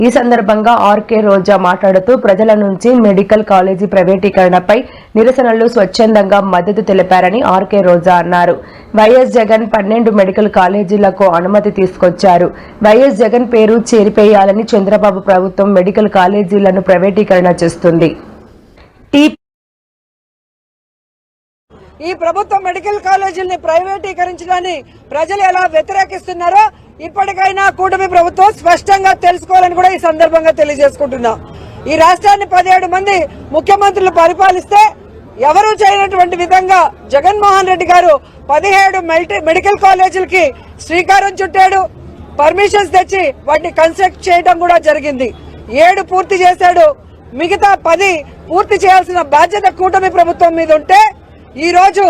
ఈ సందర్భంగా ఆర్కే రోజా మాట్లాడుతూ ప్రజల నుంచి మెడికల్ కాలేజీ ప్రైవేటీకరణపై నిరసనలు స్వచ్ఛందంగా మద్దతు తెలిపారని ఆర్కే రోజా అన్నారు. వైఎస్ జగన్ 12 మెడికల్ కాలేజీలకు అనుమతి తీసుకొచ్చారు. వైఎస్ జగన్ పేరు చేరిపేయాలని చంద్రబాబు ప్రభుత్వం మెడికల్ కాలేజీలను ప్రైవేటీకరణ చేస్తుంది. ఈ ప్రభుత్వం మెడికల్ కాలేజీల్ని ప్రైవేటీకరించడాన్ని ప్రజలు ఎలా వ్యతిరేకిస్తున్నారో ఇప్పటికైనా కూటమి ప్రభుత్వం స్పష్టంగా తెలుసుకోవాలని కూడా ఈ సందర్భంగా తెలియజేసుకుంటున్నా. ఈ రాష్ట్రాన్ని 17 మంది ముఖ్యమంత్రులు పరిపాలిస్తే ఎవరూ చేయనటువంటి విధంగా జగన్మోహన్ రెడ్డి గారు 17 మెడికల్ కాలేజీలకి శ్రీకారం చుట్టాడు. పర్మిషన్స్ తెచ్చి వాటిని కన్స్ట్రక్ట్ చేయడం కూడా జరిగింది. 7 పూర్తి చేశాడు. మిగతా 10 పూర్తి చేయాల్సిన బాధ్యత కూటమి ప్రభుత్వం మీద ఉంటే ఈ రోజు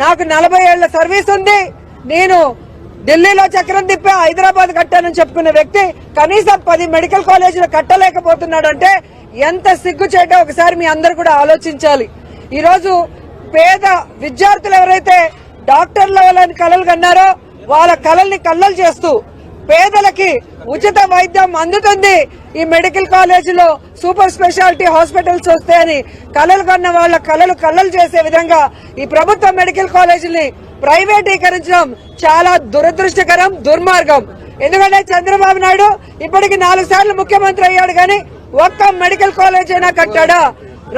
నాకు 40 ఏళ్ల సర్వీస్ ఉంది, నేను ఢిల్లీలో చక్రం తిప్పి హైదరాబాద్ కట్టానని చెప్పుకునే వ్యక్తి కనీసం 10 మెడికల్ కాలేజీలు కట్టలేకపోతున్నాడంటే ఎంత సిగ్గు చేయటో ఒకసారి మీ అందరు కూడా ఆలోచించాలి. ఈ రోజు పేద విద్యార్థులు ఎవరైతే డాక్టర్ల వాళ్ళని కలలు కన్నారో వాళ్ళ కలల్ని కల్లలు చేస్తూ పేదలకి ఉచిత వైద్యం అందుతుంది, ఈ మెడికల్ కాలేజీలో సూపర్ స్పెషాలిటీ హాస్పిటల్స్ వస్తాయని కలలు కన్న వాళ్ళ కలలు చేసే విధంగా ఈ ప్రభుత్వ మెడికల్ కాలేజీని ప్రైవేటీకరించడం చాలా దురదృష్టకరం, దుర్మార్గం. ఎందుకంటే చంద్రబాబు నాయుడు ఇప్పటికి 4 సార్లు ముఖ్యమంత్రి అయ్యాడు కానీ ఒక్క మెడికల్ కాలేజ్ అయినా కట్టాడా?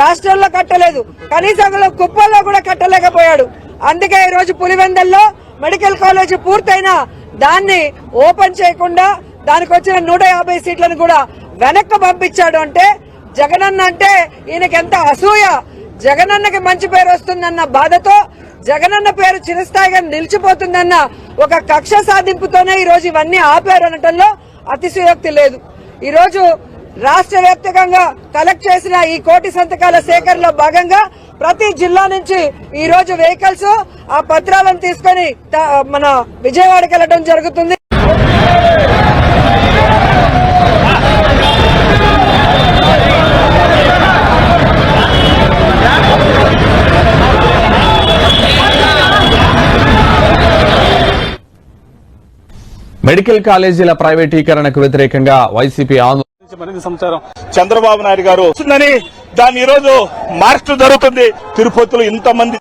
రాష్ట్రంలో కట్టలేదు, కనీసం కుప్పల్లో కూడా కట్టలేకపోయాడు. అందుకే ఈ రోజు పులివెందల్లో మెడికల్ కాలేజీ పూర్తయినా దాన్ని ఓపెన్ చేయకుండా దానికి వచ్చిన 150 సీట్లను కూడా వెనక్కి పంపించాడు. అంటే జగనన్న అంటే ఈయనకి ఎంత అసూయ. జగనన్నకి మంచి పేరు వస్తుందన్న బాధతో, జగనన్న పేరు చిరస్థాయిగా నిలిచిపోతుందన్న ఒక కక్ష సాధింపుతోనే ఈ రోజు ఇవన్నీ ఆపారనటంలో అతిశయోక్తి లేదు. ఈ రోజు రాష్ట్ర వ్యాప్తంగా కలెక్ట్ చేసిన ఈ 1 కోటి సంతకాల సేకరణలో భాగంగా ప్రతి జిల్లా నుంచి ఈ రోజు వెహికల్స్ ఆ పత్రాలను తీసుకుని మన విజయవాడకి వెళ్లడం జరుగుతుంది. మెడికల్ కాలేజీల ప్రైవేటీకరణకు వ్యతిరేకంగా వైసీపీ సమాచారం చంద్రబాబు నాయుడు గారు వస్తుందని దాన్ని ఈ రోజు మార్చడం జరుగుతుంది. తిరుపతిలో ఇంతమంది